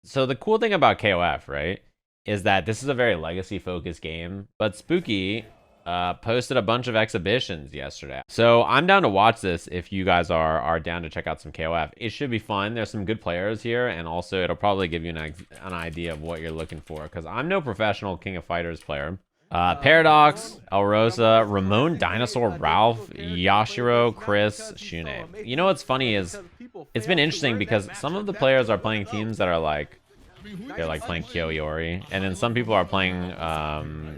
So the cool thing about KOF, right, is that this is a very legacy-focused game, but Spooky posted a bunch of exhibitions yesterday. So I'm down to watch this if you guys are down to check out some KOF. It should be fun. There's some good players here, and also it'll probably give you an idea of what you're looking for, because I'm no professional King of Fighters player. Paradox, El Rosa, Ramon, Dinosaur, Ralf, Yashiro, Chris, Shun'Ei. You know what's funny is it's been interesting because some of the players are playing teams that are like, they're like playing Iori, and then some people are playing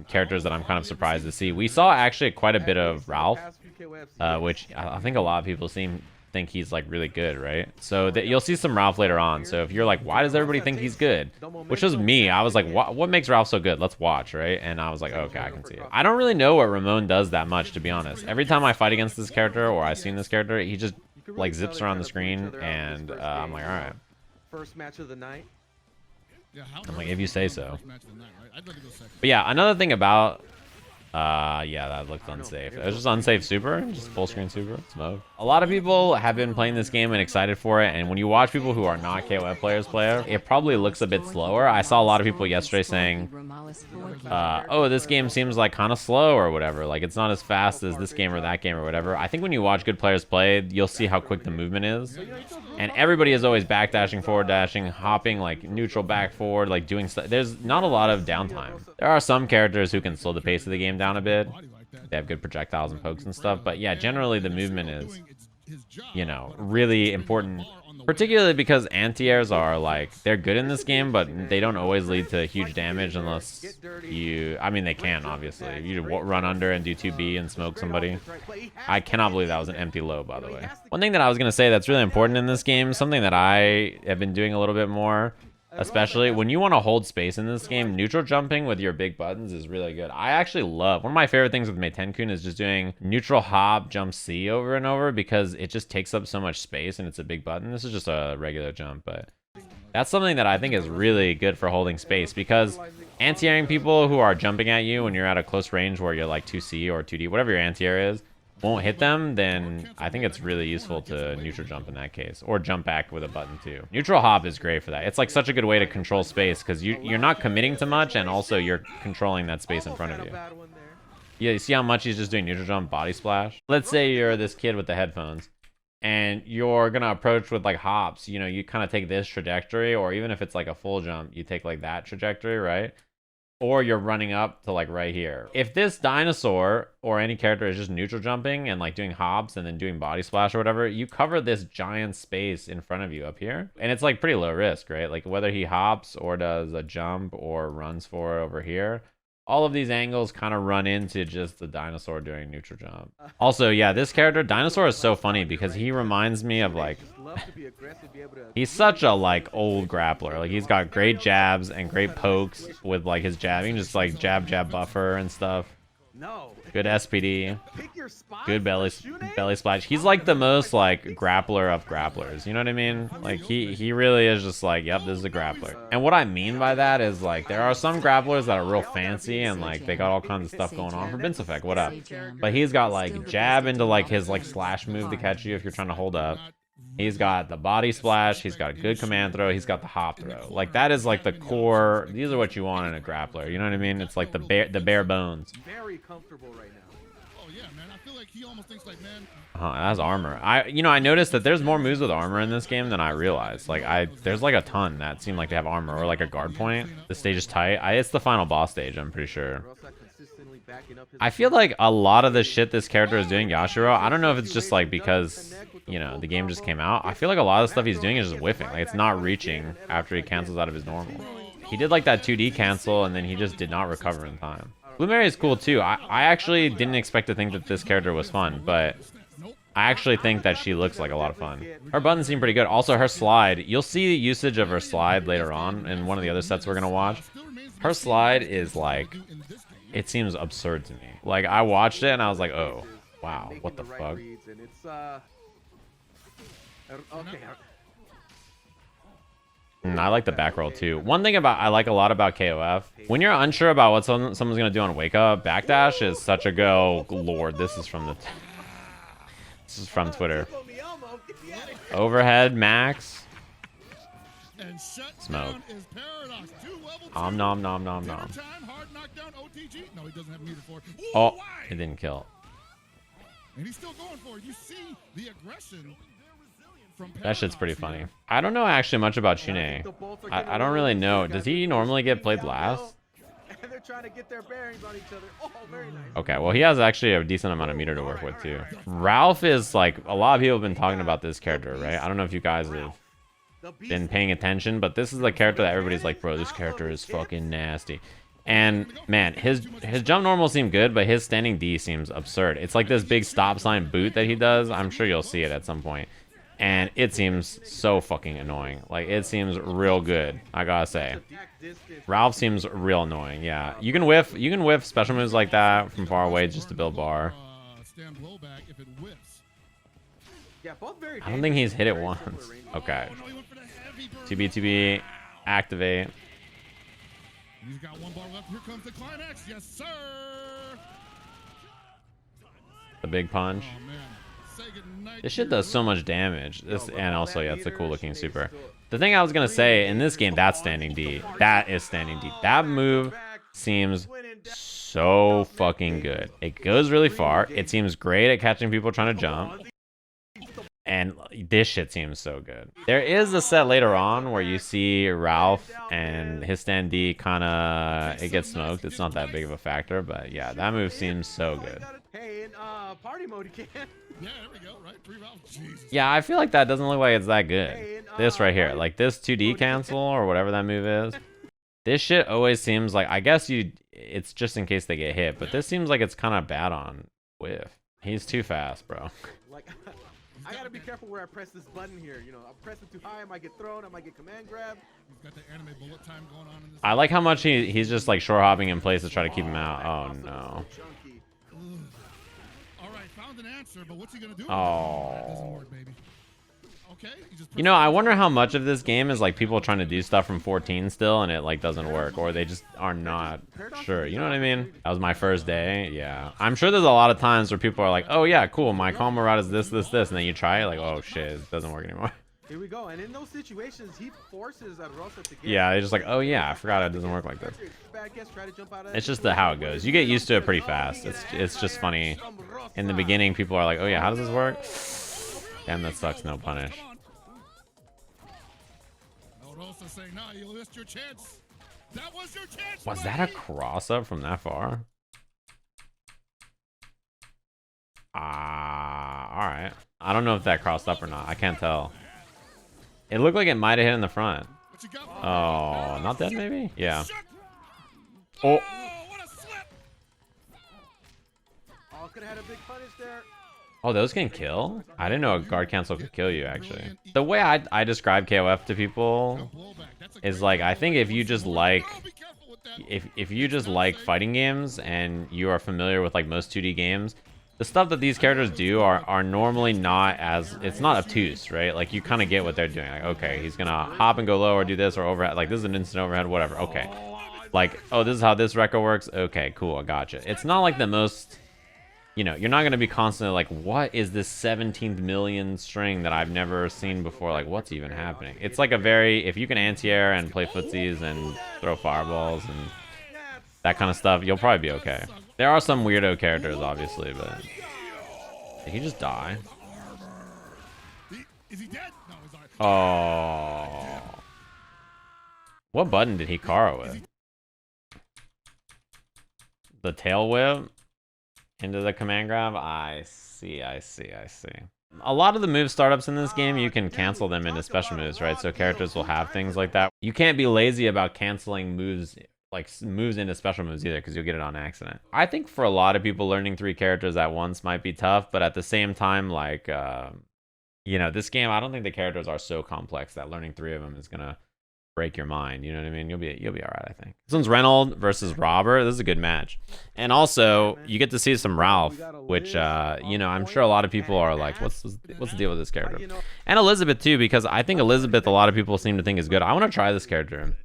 characters that I'm kind of surprised to see. We saw actually quite a bit of Ralf, which I think a lot of people think he's like really good, right? So you'll see some Ralf later on. So if you're like, why does everybody think he's good? Which was me. I was like, what makes Ralf so good? Let's watch, right? And I was like, okay, I can see it. I don't really know what Ramon does that much, to be honest. Every time I fight against this character or I've seen this character, he just like zips around the screen, and I'm like, all right. First match of the night. I'm like, if you say so. But yeah, another thing about yeah, that looked unsafe. It was just unsafe super, just full screen super smoke. A lot of people have been playing this game and excited for it, and when you watch people who are not KOF players play it, it probably looks a bit slower. I saw a lot of people yesterday saying, oh, this game seems like kind of slow or whatever, like it's not as fast as this game or that game or whatever. I think when you watch good players play, you'll see how quick the movement is, and everybody is always backdashing, forward dashing, hopping, like neutral back forward, like doing stuff. There's not a lot of downtime. There are some characters who can slow the pace of the game down a bit. They have good projectiles and pokes and stuff, but yeah, generally the movement is, you know, really important, particularly because anti-airs are like, they're good in this game, but they don't always lead to huge damage unless you, I mean, they can obviously. If you run under and do 2B and smoke somebody. I cannot believe that was an empty low, by the way. One thing that I was going to say that's really important in this game, something that I have been doing a little bit more, especially when you want to hold space in this game, neutral jumping with your big buttons is really good. I actually love, one of my favorite things with Meitenkun is just doing neutral hop, jump C over and over, because it just takes up so much space and it's a big button. This is just a regular jump, but that's something that I think is really good for holding space, because anti-airing people who are jumping at you when you're at a close range where you're like 2C or 2D, whatever your anti-air is, won't hit them, then I think it's really useful to neutral jump in that case, or jump back with a button too. Neutral hop is great for that. It's like such a good way to control space, because you're not committing to much, and also you're controlling that space in front of you. Yeah, you see how much he's just doing neutral jump, body splash? Let's say you're this kid with the headphones, and you're gonna approach with like hops, you know, you kind of take this trajectory, or even if it's like a full jump, you take like that trajectory, right? Or you're running up to like right here. If this dinosaur or any character is just neutral jumping and like doing hops and then doing body splash or whatever, you cover this giant space in front of you up here. And it's like pretty low risk, right? Like whether he hops or does a jump or runs for it over here, all of these angles kind of run into just the dinosaur doing neutral jump. Also, yeah, this character, Dinosaur, is so funny because he reminds me of like, he's such a like old grappler. Like he's got great jabs and great pokes with like his jabbing, just like jab buffer and stuff. Good SPD, good belly splash. He's like the most like grappler of grapplers, you know what I mean? Like he really is just like, yep, this is a grappler. And what I mean by that is like there are some grapplers that are real fancy and like they got all kinds of stuff going on. For Vince Effect, what up? But he's got like jab into like his like slash move to catch you if you're trying to hold up. He's got the body splash, he's got a good command throw, he's got the hop throw. Like that is like the core. These are what you want in a grappler, you know what I mean? It's like the bare bones. Very comfortable right now. Oh yeah, man. I feel like he almost thinks like, man. That's armor. I noticed that there's more moves with armor in this game than I realized. Like there's like a ton that seem like they have armor, or like a guard point. The stage is tight. It's the final boss stage, I'm pretty sure. I feel like a lot of the shit this character is doing, Yashiro, I don't know if it's just like because, you know, the game just came out. I feel like a lot of the stuff he's doing is just whiffing. Like it's not reaching after he cancels out of his normal. He did like that 2D cancel and then he just did not recover in time. Blue Mary is cool too. I actually didn't expect to think that this character was fun, but I actually think that she looks like a lot of fun. Her buttons seem pretty good. Also her slide, you'll see usage of her slide later on in one of the other sets we're gonna watch. Her slide is like, it seems absurd to me. Like I watched it and I was like, oh wow, what the fuck. I like the back roll too. One thing I like a lot about KOF, when you're unsure about what someone's gonna do on wake up, backdash is such a go. Lord, this is from Twitter. Overhead max. And shut Smoke. down is Paradox. Level 2. Nom nom nom. Time, hard knockdown, OTG. No, he doesn't have meter for it. Oh, why? it didn't kill. And he's still going for it. You see the aggression from Paradox. That shit's pretty funny. I don't know actually much about Shun'Ei. I don't really know. Does he normally get played last? And they're trying to get their bearings on each other. Oh, very nice. Okay, well he has actually a decent amount of meter to work with too. Ralf is like, a lot of people have been talking about this character, right? I don't know if you guys have been paying attention, but this is the character that everybody's like, bro, this character is fucking nasty. And man, his jump normal seemed good, but his standing D seems absurd. It's like this big stop sign boot that he does. I'm sure you'll see it at some point. And it seems so fucking annoying. Like, it seems real good, I gotta say. Ralf seems real annoying, yeah. You can whiff special moves like that from far away just to build bar. I don't think he's hit it once. Okay. 2B, activate. He's got one bar left. Here comes the climax. Yes, sir. The big punch. Oh, man. This shit does so much damage. This, and also, yeah, it's a cool looking super. The thing I was gonna say, in this game, that's standing D. That is standing D. That move seems so fucking good. It goes really far. It seems great at catching people trying to jump. And this shit seems so good. There is a set later on where you see Ralf and his stand D kinda, it gets smoked. It's not that big of a factor, but yeah, that move seems so good. Hey, in party mode you can. Yeah, there we go, right? Free Ralf. Jesus. Yeah, I feel like that doesn't look like it's that good. This right here, like this 2D cancel or whatever that move is. This shit always seems like, I guess it's just in case they get hit, but this seems like it's kind of bad on whiff. He's too fast, bro. Like, I gotta be careful where I press this button here. You know, I'm pressing too high, I might get thrown, I might get command grab. He's got the anime bullet time going on in this. I like how much he's just like short hopping in place to try to keep him out. Oh no. All right, found an answer, but what's he gonna do? Oh. That doesn't work, baby. Okay, you know, I wonder how much of this game is like people trying to do stuff from 14 still and it like doesn't work, or they just are not sure. You know what I mean? That was my first day. Yeah, I'm sure there's a lot of times where people are like, oh yeah, cool, my combo route is this, and then you try it, like, oh shit, it doesn't work anymore. Here we go, and in those situations, he forces Rosa to get. Yeah, they're just like, oh yeah, I forgot it doesn't work like this. It's just how it goes. You get used to it pretty fast. It's just funny. In the beginning, people are like, oh yeah, how does this work? Damn, that sucks. No punish. Rosa saying, nah, you missed your chance. That was your chance. Was that a cross up from that far? All right. I don't know if that crossed up or not. I can't tell. It looked like it might have hit in the front. Oh, not dead maybe? Yeah. Oh. Oh, could have had a big punish there. Oh, those can kill? I didn't know a guard cancel could kill you, actually. The way I describe KOF to people is like, I think if you just like, if you just like fighting games and you are familiar with like most 2D games, the stuff that these characters do are normally not as, it's not obtuse, right? Like you kind of get what they're doing. Like, okay, he's gonna hop and go low or do this or overhead. Like this is an instant overhead, whatever. Okay. Like, oh, this is how this record works. Okay, cool, I gotcha. It's not like the most, you know, you're not going to be constantly like, what is this 17th million string that I've never seen before? Like, what's even happening? It's like a very, if you can anti-air and play footsies and throw fireballs and that kind of stuff, you'll probably be okay. There are some weirdo characters, obviously, but... Did he just die? Is he dead? No, he's Oh. What button did he Kara with? The tail whip? Into the command grab? I see. A lot of the move startups in this game, you can cancel them into special moves, right? So characters will have things like that. You can't be lazy about canceling moves, like moves into special moves either, because you'll get it on accident. I think for a lot of people, learning 3 characters at once might be tough, but at the same time, like, you know, this game, I don't think the characters are so complex that learning 3 of them is gonna break your mind. You know what I mean? You'll be all right, I think. This one's Reynald versus Robert. This is a good match. And also, you get to see some Ralf, which, you know, I'm sure a lot of people are like, what's the deal with this character? And Elisabeth, too, because I think Elisabeth, a lot of people seem to think is good. I want to try this character.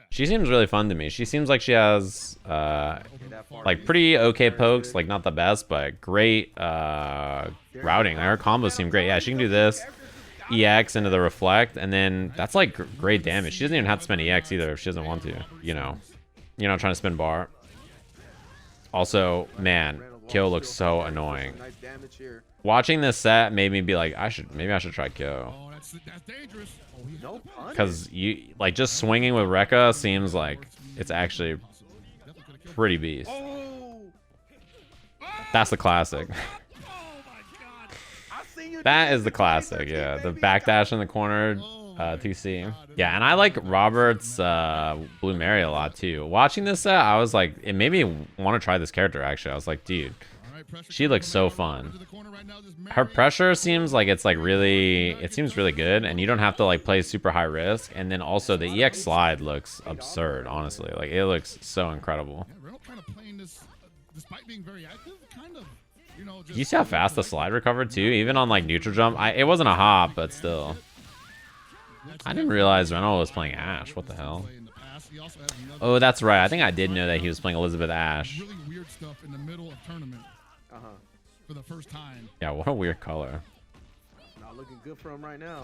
She seems really fun to me. She seems like she has, like, pretty okay pokes. Like, not the best, but great routing. Her combos seem great. Yeah, she can do this. EX into the reflect, and then that's like great damage. She doesn't even have to spend EX either if she doesn't want to. You know, you're not trying to spin bar. Also, man, Kyo looks so annoying. Nice damage here. Watching this set made me be like, maybe I should try Kyo. Oh, that's dangerous. Oh, No punish. Because you like just swinging with Rekka seems like it's actually pretty beast. Oh, That's the classic. I seen you. That is the classic, yeah. The backdash in the corner, 2C. Yeah, and I like Robert's Blue Mary a lot too. Watching this set, I was like, it made me want to try this character actually. I was like, dude, she looks so fun. Her pressure seems like it's like really, it seems really good, and you don't have to like play super high risk. And then also the EX slide looks absurd, honestly. Like it looks so incredible. Yeah, Reynald kind of playing this, despite being very active, kind of, you know. You see how fast the slide recovered too, even on like neutral jump. It wasn't a hop, but still. I didn't realize Reynald was playing Ashe. What the hell? Oh, that's right. I think I did know that he was playing Elisabeth Ashe. Really weird stuff in the middle of tournament for the first time. Yeah, what a weird color. Not looking good for him right now.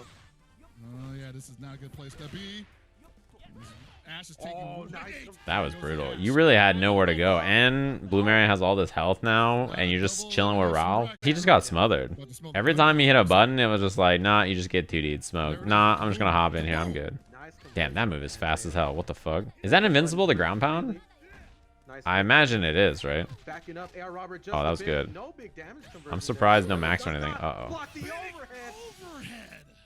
Oh yeah, this is not a good place to be. Ashe is taking. Oh, nice. That was brutal. You really had nowhere to go. And Blue Mary has all this health now, and you're just chilling with Ralf. He just got smothered. Every time he hit a button, it was just like, nah, you just get 2D'd smoked. Nah, I'm just gonna hop in here. I'm good. Damn, that move is fast as hell. What the fuck? Is that invincible, the ground pound? I imagine it is, right? Backing up, AR Robert just Oh, that was a bit. good. No big damage conversion I'm there. surprised no max or anything. Uh-oh. Block the overhead.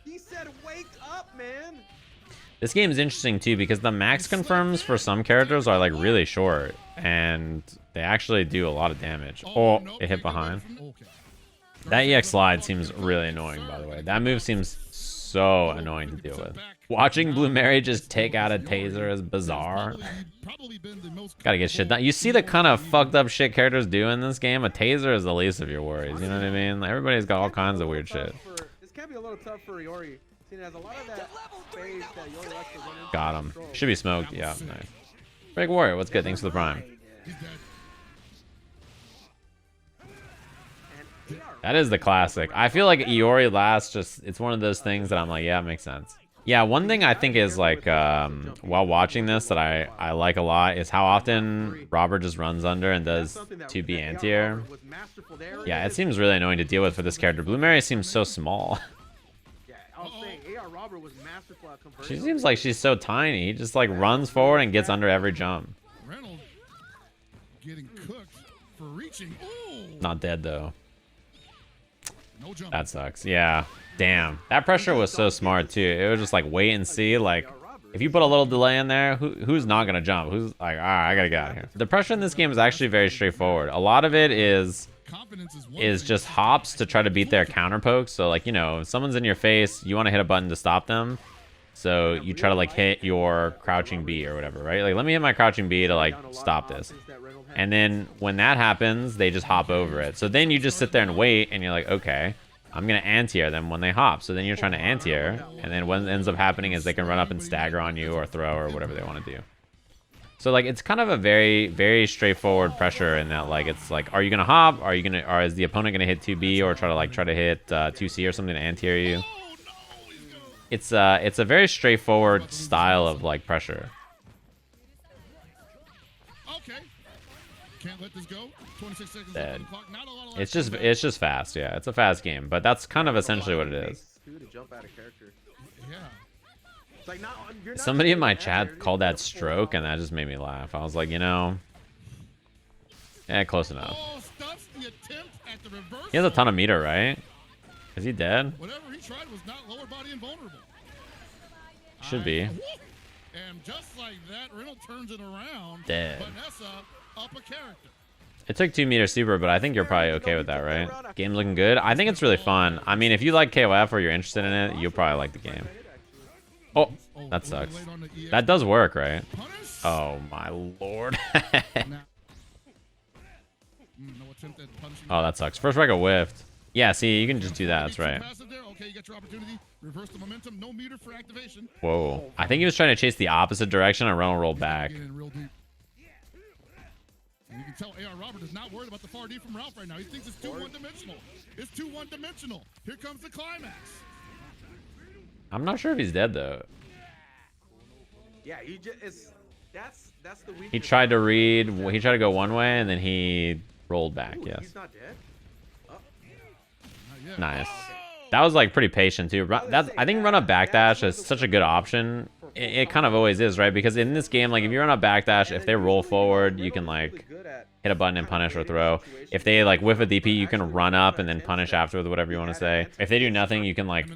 He said, "Wake up, man." This game is interesting too because the max confirms for some characters are like really short, and they actually do a lot of damage. Oh, it hit behind. That EX slide seems really annoying, by the way. That move seems so annoying to deal with. Watching Blue Mary just take out a taser is bizarre. Gotta get shit done. You see the kind of fucked up shit characters do in this game? A taser is the least of your worries, you know what I mean? Like, everybody's got all kinds of weird shit. This can be a little tough for Iori. Seeing as a lot of that phase that Iori likes to run into Got him. control. Should be smoked. Yeah, nice. Break Warrior, what's good? Thanks for the prime. That is the classic. I feel like Iori last just, it's one of those things that I'm like, yeah, it makes sense. Yeah, one thing I think is like, while watching this that I like a lot is how often Robert just runs under and does 2B anti-air. Yeah, it seems really annoying to deal with for this character. Blue Mary seems so small. Yeah, I was saying, AR Robert was masterful at converting. She seems like she's so tiny. He just like runs forward and gets under every jump. Reynald getting cooked for reaching. Ooh. Not dead though. No jump. That sucks. Yeah. Damn. That pressure was so smart too. It was just like wait and see. Like if you put a little delay in there, who's not gonna jump? Who's like, all right, I gotta get out of here. The pressure in this game is actually very straightforward. A lot of it is just hops to try to beat their counter pokes. So like, you know, if someone's in your face, you want to hit a button to stop them. So you try to like hit your crouching B or whatever, right? Like let me hit my crouching B to like stop this. And then when that happens, they just hop over it. So then you just sit there and wait and you're like, okay, I'm going to anti-air them when they hop. So then you're trying to anti-air. And then what ends up happening is they can run up and stagger on you or throw or whatever they want to do. So like it's kind of a very, very straightforward pressure in that like it's like, are you going to hop? Are you going to, or is the opponent going to hit 2B or try to hit 2C or something to anti-air you? It's a very straightforward style of like pressure. Okay. Can't let this go. 26 seconds Dead. left on the clock. Not a lot of It's just fast. Yeah, it's a fast game, but that's kind of essentially what it is. To jump out of character. Yeah. It's like, you're not Somebody in my getting chat there, called you're that just stroke, and that just made me laugh. I was like, you know, yeah, close enough. Oh, stops the attempt at the reverse. He has a ton of meter, right? Is he dead? Whatever he tried was not lower body invulnerable. Should be. And just like that, Reynald turns it around. Dead. Vanessa up a character. It took 2 meter super, but I think you're probably okay with that, right? Game's looking good. I think it's really fun. I mean, if you like KOF or you're interested in it, you'll probably like the game. Oh, that sucks. That does work, right? Oh my lord. Oh, that sucks. First record whiffed. Yeah, see, you can just do that. That's right. Whoa. I think he was trying to chase the opposite direction and Reynald rolled back. And you can tell AR Robert is not worried about the far D from Ralf right now. He thinks it's too one-dimensional. It's too one-dimensional. Here comes the climax. I'm not sure if he's dead though. Yeah, he just that's the weakness. He tried to read. He tried to go one way and then he rolled back. Ooh, Yes. he's not dead. Oh. Nice. That was like pretty patient too. That's, I think run up backdash is such a good option. It kind of always is, right? Because in this game, like if you run up backdash, if they roll forward, you can like hit a button and punish or throw. If they like whiff a DP, you can run up and then punish after with whatever you want to say. If they do nothing, you can like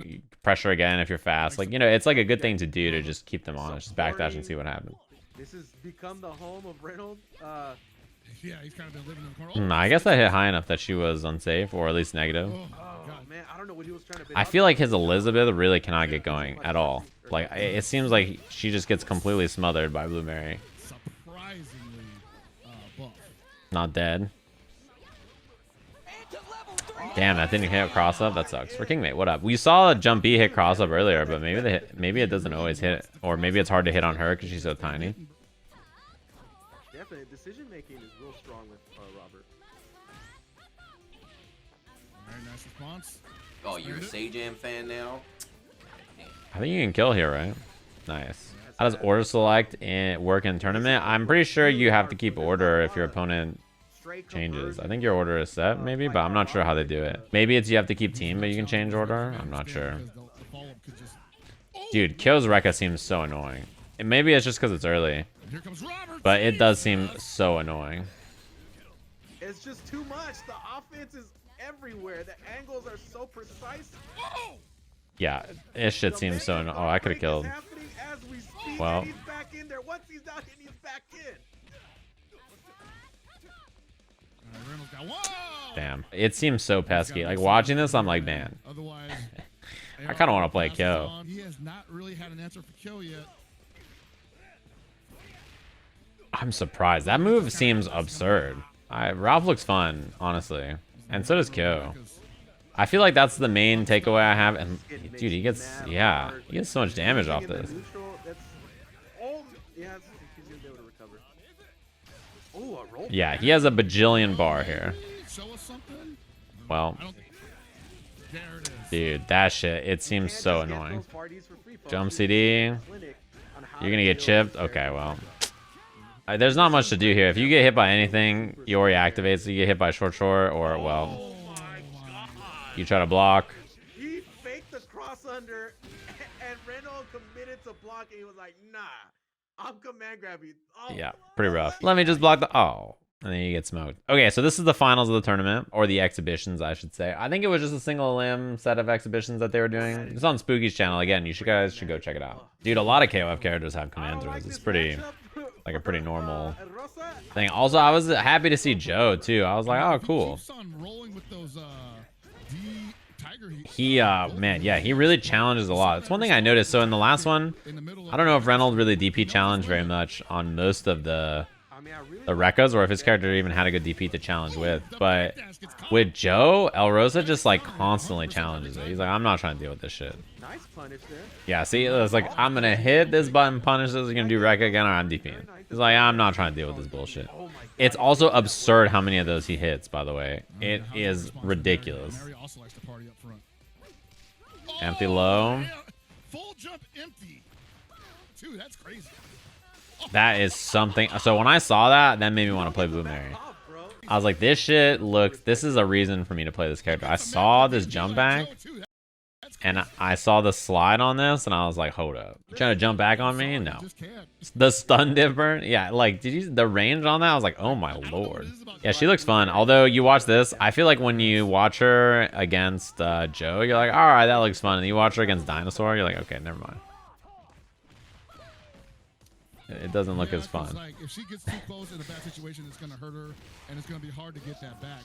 pressure again if you're fast. Like, you know, it's like a good thing to do to just keep them honest. Just backdash and see what happens. This has become the home of Reynald. Yeah, he's kind of been living in the corner. I guess I hit high enough that she was unsafe or at least negative. Oh man, I don't know what he was trying to. I feel like his Elisabeth really cannot get going at all. Like it seems like she just gets completely smothered by Blue Mary. Surprisingly buff. Not dead. Damn, that didn't hit cross up. That sucks. For Kingmate, what up? We saw jump B hit cross up earlier, but maybe it doesn't always hit, or maybe it's hard to hit on her because she's so tiny. Definitely, decision making is real strong with Robert. Very nice response. Oh, you're a Sajam fan now? I think you can kill here, right? Nice. How does order select work in tournament? I'm pretty sure you have to keep order if your opponent changes. I think your order is set, maybe, but I'm not sure how they do it. Maybe it's you have to keep team, but you can change order. I'm not sure. Dude, Kyo's Rekka seems so annoying. And maybe it's just because it's early, but it does seem so annoying. It's just too much. The offense is everywhere. The angles are so precise. Yeah, this shit seems so annoying. Oh, I could have killed. Well. He's back in there. Once he's out, he's back in. Damn, it seems so pesky. Like watching this, I'm like, man. I kind of want to play Kyo. He has not really had an answer for Kyo yet. I'm surprised. That move seems absurd. Ralf looks fun, honestly, and so does Kyo. I feel like that's the main takeaway I have. And dude, he gets so much damage off this. Yeah, he has a bajillion bar here. Well, dude, that shit, it seems so annoying. Jump CD. You're gonna get chipped? Okay, well. There's not much to do here. If you get hit by anything, Iori activates. You get hit by short, or, well, you try to block. He faked the cross under, and Reynald committed to blocking. He was like, nah, I'm command grabbing. Oh, yeah, pretty rough. Let me just block the... Oh, and then you get smoked. Okay, so this is the finals of the tournament, or the exhibitions, I should say. I think it was just a single limb set of exhibitions that they were doing. It's on Spooky's channel. Again, you guys should go check it out. Dude, a lot of KOF characters have command throws. It's pretty... like a pretty normal thing. Also, I was happy to see Joe too. I was like, oh, cool. He man, yeah, he really challenges a lot. It's one thing I noticed. So in the last one, I don't know if Reynald really DP challenged very much on most of the Rekkas, or if his character even had a good DP to challenge with. But with Joe, El Rosa just like constantly challenges it. He's like, I'm not trying to deal with this shit. Nice punish there. Yeah, see, it's like, I'm gonna hit this button, punish this, you're gonna do Rekka again, or I'm DPing. He's like, I'm not trying to deal with this bullshit. It's also absurd how many of those he hits, by the way. It is ridiculous. Empty low. Full jump empty. Dude, that's crazy. That is something. So when I saw that, that made me want to play Blue Mary. I was like, this shit looks, this is a reason for me to play this character. I saw this jump back, and I saw the slide on this, and I was like, hold up. You trying to jump back on me? No. The stun different? Yeah, like, did you, the range on that? I was like, oh my lord. Yeah, she looks fun. Although, you watch this, I feel like when you watch her against Joe, you're like, alright, that looks fun. And you watch her against Dinosaur, you're like, okay, never mind. It doesn't look as fun. Like, if she gets too close in a bad situation, it's going to hurt her, and it's going to be hard to get that back.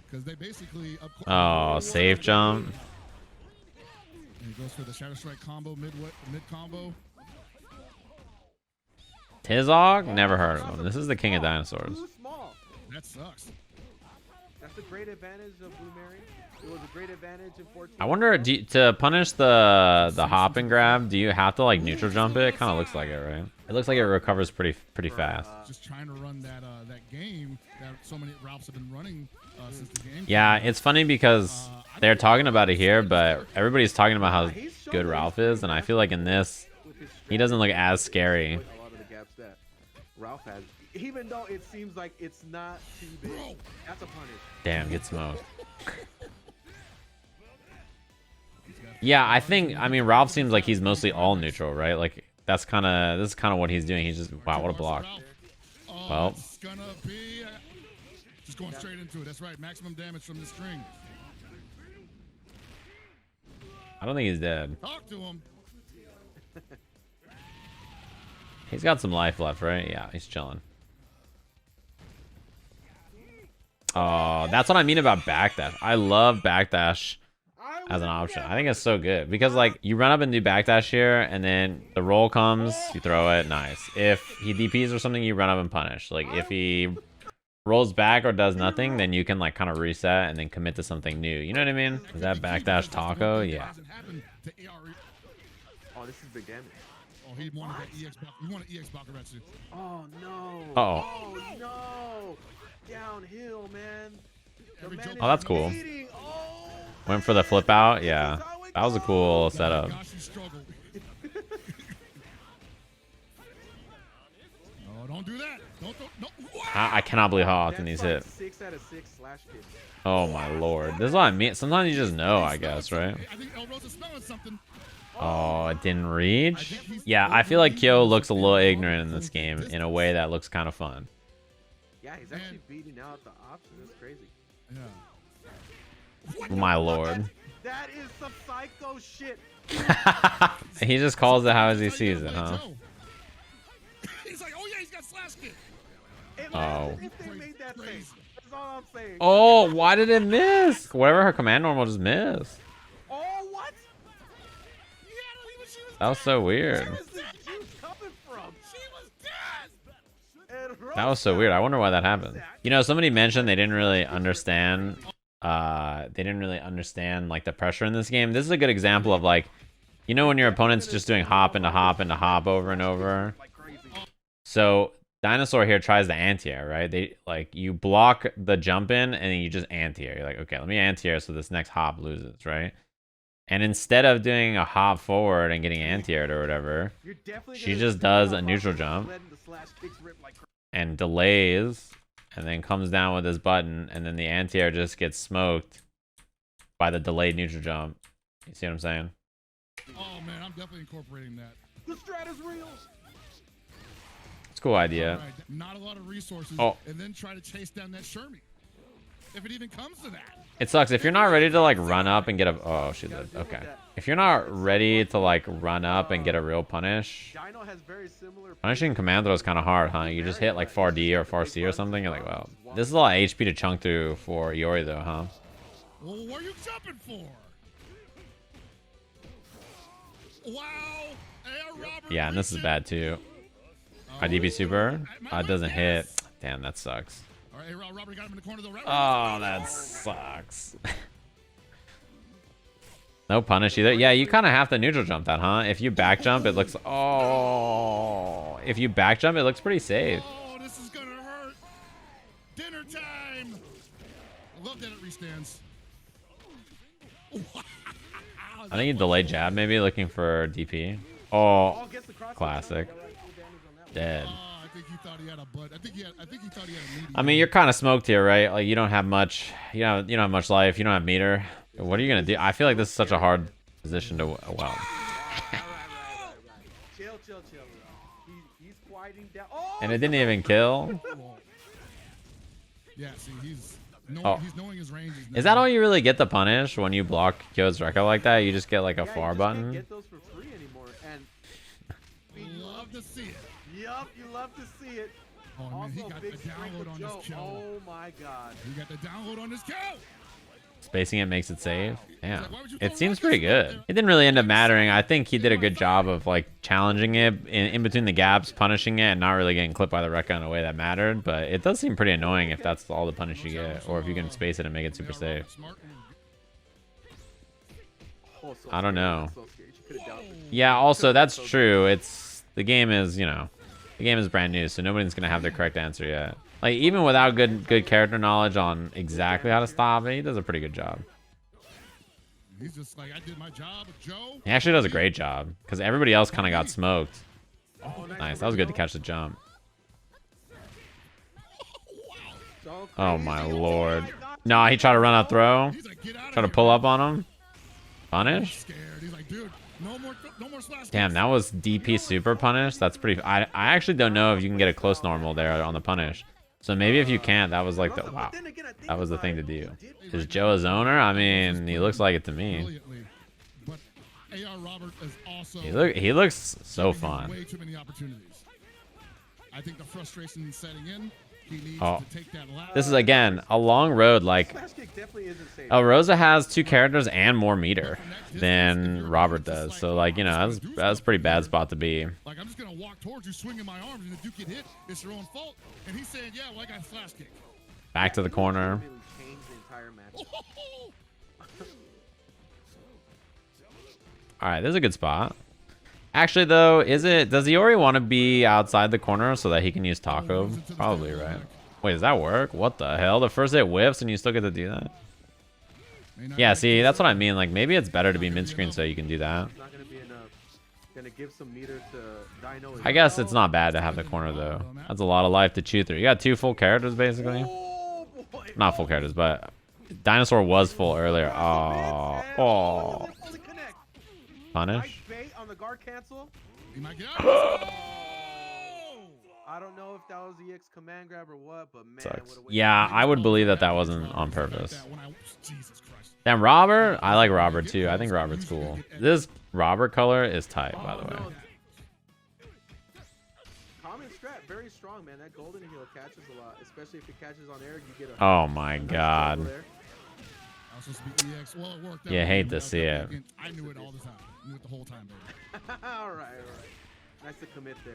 Because they basically... Oh, safe jump. And he goes for the Shadow Strike combo, mid combo. Tizog? Never heard of him. This is the king of dinosaurs. Too small. That sucks. That's a great advantage of Blue Mary. It was a great advantage in 14. I wonder, to punish the hop and grab, do you have to like neutral jump it? It kind of looks like it, right? It looks like it recovers pretty fast. Just trying to run that game that so many Ralphs have been running since the game. Yeah, it's funny because they're talking about it here, but everybody's talking about how good Ralf is, and I feel like in this, he doesn't look as scary. A lot of the gaps that Ralf has, even though it seems like it's not too big, that's a punish. Damn, get smoked. Yeah, I mean, Ralf seems like he's mostly all neutral, right? Like, this is kind of what he's doing. He's just, wow, what a block. Well, It's gonna be just going straight into it. That's right, maximum damage from the string. I don't think he's dead. Talk to him. He's got some life left, right? Yeah, he's chilling. Oh, that's what I mean about backdash. I love backdash as an option. I think it's so good because like you run up and do backdash here, and then the roll comes, you throw it, nice. If he DPs or something, you run up and punish. Like if he rolls back or does nothing, then you can like kind of reset and then commit to something new. You know what I mean? Is that backdash taco? Yeah. Oh, this is big damage. Oh, he wanted that EX. He wanted EX Bakuretsu. Oh no. Uh-oh. Oh no. Downhill, man. The man Oh, that's is cool. bleeding. Oh, Went for the flip out. Yeah, that was a cool setup. Gosh, he struggled. Oh, don't do that. Don't. No. I cannot believe how often he's hit. 6 out of 6 slash kick. Oh my lord. This is what I mean. Sometimes you just know, I guess, right? I think El Rosa's smelling something. Oh, it didn't reach? Yeah, I feel like Kyo looks a little ignorant in this game in a way that looks kind of fun. Yeah, he's actually beating out the option. That's crazy. Yeah. My lord. That is some psycho shit. He just calls it how as he sees it, huh? He's like, oh yeah, he's got slash kick. Oh. If they made that thing. That's all I'm saying. Oh, why did it miss? Whatever her command normal just missed. Oh, what? That was so weird. Where is this juice coming from? She was dead. And That was so weird. I wonder why that happened. You know, somebody mentioned they didn't really understand like the pressure in this game. This is a good example of like, you know, when your opponent's just doing hop into hop into hop over and over. like crazy. So Dinosaur here tries the anti-air, right? They like you block the jump in and then you just anti-air. You're like, okay, let me anti-air so this next hop loses, right? And instead of doing a hop forward and getting anti-aired or whatever, she just does a neutral jump and delays and then comes down with this button, and then the anti-air just gets smoked by the delayed neutral jump. You see what I'm saying? Oh man, I'm definitely incorporating that. The strat is real. It's a cool idea. Right, not a lot of resources. Oh. And then try to chase down that Shermie. If it even comes to that. It sucks if you're not ready to like run up and get a. Oh, she lived. Okay. If you're not ready to like run up and get a real punish, Dino has very similar punishing command throw is kind of hard, huh? You just hit like far D or far C or something. You're like, well, this is a lot of HP to chunk through for Iori though, huh? Well, what are you jumping for? Wow. Yeah, and this is bad too. My DB super doesn't hit. Damn, that sucks. All right, Robert got him in the corner though. Oh, that sucks. No punish either. Yeah, you kind of have to neutral jump that, huh? If you back jump, it looks. Oh, if you back jump, it looks pretty safe. Oh, this is gonna hurt. Dinner time. I love that it restands. I think you delayed jab, maybe looking for DP. Oh, classic. Dead. I think he thought he had a butt. I think he thought he had a meaty. I mean, you're kind of smoked here, right? Like you don't have much. You don't have much life. You don't have meter. What are you gonna do? I feel like this is such a hard position to. Well. Chill. He's quieting down. Oh, And it didn't even kill. Yeah, see, he's knowing his range. Is that all you really get to punish when you block Kyo's record like that? You just get like a far button. You can't get those for free anymore, and You love to see it. yup, you love to see it. Oh man, Also, he got the big strength download of on Joe. this kill. Oh my god. He got the download on this kill. Spacing it makes it safe. Damn. It seems pretty good. It didn't really end up mattering. I think he did a good job of like challenging it in between the gaps, punishing it, and not really getting clipped by the Rekka in a way that mattered. But it does seem pretty annoying if that's all the punish you get, or if you can space it and make it super safe. Oh, so I don't scary, know. so scary. She could've downed it. Yeah, also that's true. It's the game is, you know, the game is brand new, so nobody's gonna have the correct answer yet. Like even without good character knowledge on exactly how to stop it, he does a pretty good job. He's just like, I did my job, Joe. He actually does a great job because everybody else kind of got smoked. Oh, Nice, that was good to catch the jump. Oh my lord. No, he tried to run out throw. He's like, get out of Try to here, pull man. up on him. He's Punish. scared. He's like, dude, no more slash Damn, kicks. that was DP super punish. That's pretty. I actually don't know if you can get a close normal there on the punish. So maybe if you can't, that was like the wow. That was the thing to do. Is Joe a zoner? I mean, he looks like it to me. Brilliantly. But AR Robert is also He looks so giving him fun. way too many opportunities. I think the frustration is setting in. He needs Oh, to take that lap. this is again a long road. Like Flash kick definitely isn't safe. Rosa has 2 characters and more meter than Robert does. So like, you know, that's a pretty bad spot to be. Like, I'm just gonna walk towards you, swinging my arms, and if you get hit, it's your own fault. And he's saying, yeah, well, I got a flash kick. Back to the corner. Literally changed the entire match. All right, this is a good spot. Actually, though, does Iori want to be outside the corner so that he can use Taco? Probably, right? Wait, does that work? What the hell? The first hit whiffs and you still get to do that? Yeah, see, that's what I mean. Like, maybe it's better to be mid-screen so you can do that. It's not gonna be enough. Gonna give some meter to Dino. as I guess it's well. not bad to have the corner, though. That's a lot of life to chew through. You got 2 full characters, basically. Oh boy. Not full characters, but Dinosaur was full earlier. Oh, oh. Punish. Nice bait on the guard cancel. He might get out. Oh! I don't know if that was EX command grab or what, but man, Sucks. what a waste. Yeah, I would believe that wasn't on purpose. Jesus Christ. Damn, Robert. I like Robert too. I think Robert's cool. This Robert color is tight, by the way. No. Common strat, very strong, man. That golden heal catches a lot, especially if it catches on air. You get a. Oh my nice god. combo there. I was supposed to be EX. Well, it worked out. You hate to see it. I knew it all the time. I knew it the whole time, baby. all right. Nice to commit there.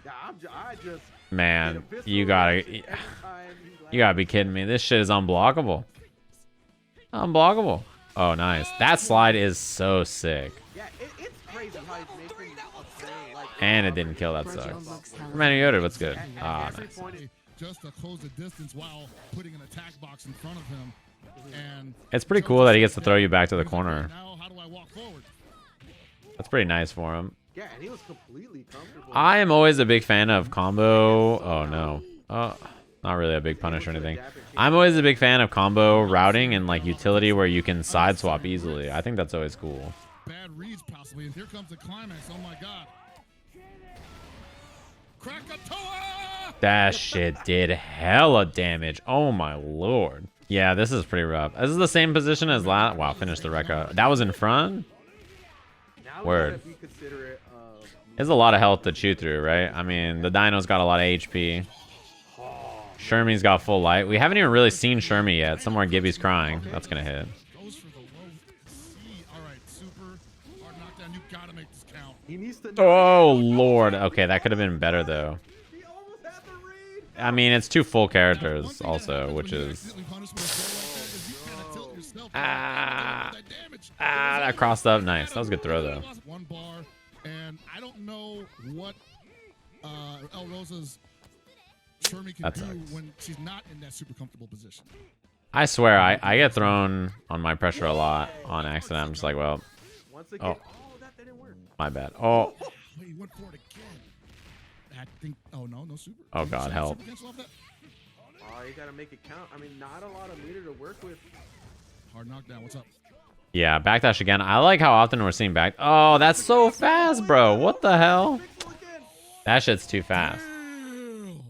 Yeah, I just. Man, get a visceral you gotta reaction every time he you gotta be kidding me. This shit is unblockable. Unblockable. Oh, nice. That slide is so sick. Yeah, it's crazy how he's making a play like. And it didn't kill. That sucks. Man, Yashiro, what's good? Ah, Every nice. point is- Just to close the distance while putting an attack box in front of him. And It's pretty cool that he gets to throw you back to the corner. now, how do I walk forward? That's pretty nice for him. Yeah, and he was completely comfortable. I am always a big fan of combo. Oh no. Not really a big punish or anything. I'm always a big fan of combo routing and like utility where you can side swap easily. I think that's always cool. Bad reads possibly, and here comes the climax. Oh my god. Krakatoa! That shit did hella damage. Oh my lord. Yeah, this is pretty rough. This is the same position as last. Wow, finished the Rekka. That was in front? Now Word. if you consider it, There's a lot of health to chew through, right? I mean, the Dino's got a lot of HP. Shermie's got full light. We haven't even really seen Shermie yet. Somewhere Gibby's crying. That's gonna hit. Goes for the low C. All right, super hard knockdown. You gotta make this count. he needs to. Oh lord. Okay, that could have been better though. He almost had the read. I mean, it's 2 full characters also, which is that crossed up. Nice. That was a good throw though. One bar, and I don't know what El Rosa's Shermie can That do sucks. when she's not in that super comfortable position. I swear, I get thrown on my pressure a lot on accident. I'm just like, well, Once again, Oh. that didn't work. my bad. Oh, Wait, he went for it again. I think. Oh no, no super. Oh, God, Super help. cancel off that? Oh, you gotta make it count. I mean, not a lot of meter to work with. Hard knockdown. What's up? yeah, backdash again. I like how often we're seeing back. Oh, that's so fast, bro. What the hell? Pixel again. That shit's too fast. Damn.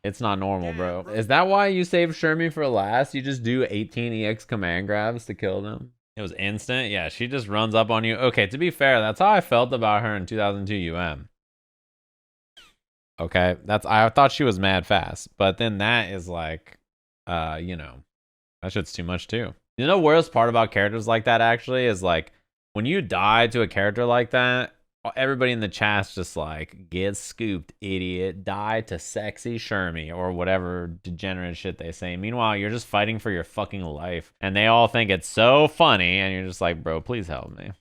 It's not normal, bro. Is that why you saved Shermie for last? You just do 18 EX command grabs to kill them? It was instant? Yeah, she just runs up on you. Okay, to be fair, that's how I felt about her in 2002 UM. Okay, I thought she was mad fast. But then that is like, you know, that shit's too much too. You know the worst part about characters like that actually is like, when you die to a character like that, Everybody in the chat's just like, get scooped, idiot. Die to sexy Shermie or whatever degenerate shit they say. Meanwhile, you're just fighting for your fucking life. And they all think it's so funny. And you're just like, bro, please help me.